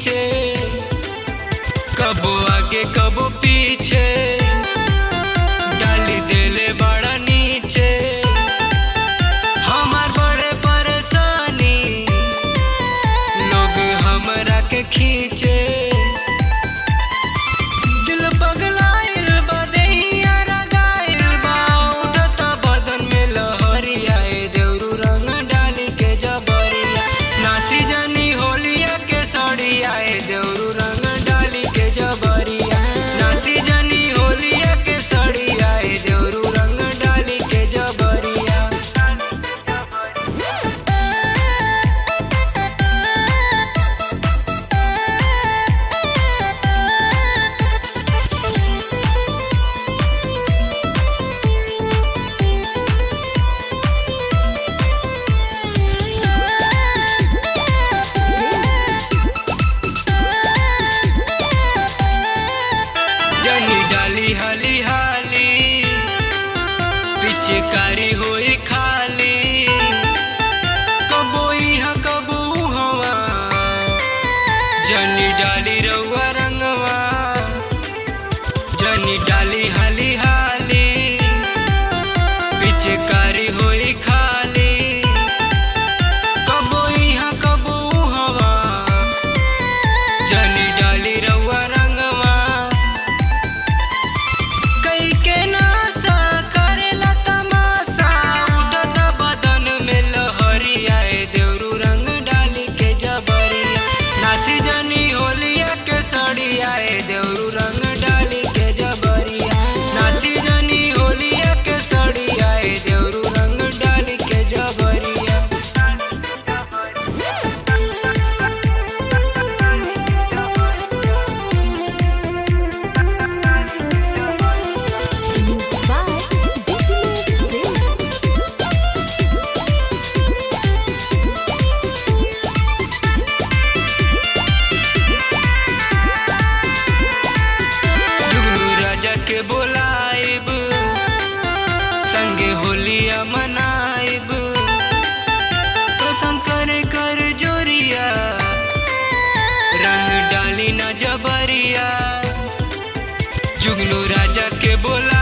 खींचे, कबो आगे कबो पीछे, डाली देले बड़ा नीचे। हमार बड़े परेशानी लोग हमरा के खींचे। हाली हाली पिचकारी होई खाली, कबो इहा कबो हवा, जनी डाली रउआ रंगवा। जनी डाली हाली हाली पिचकारी होई खाली, कबो इहा कबो हवा, जनी डाली रउआ रंगवा। के बोलाइब संगे होलिया मनाइब, पसंद करे कर जोरिया, रंग डाली ना जबरिया। जुगनू राजा के बोला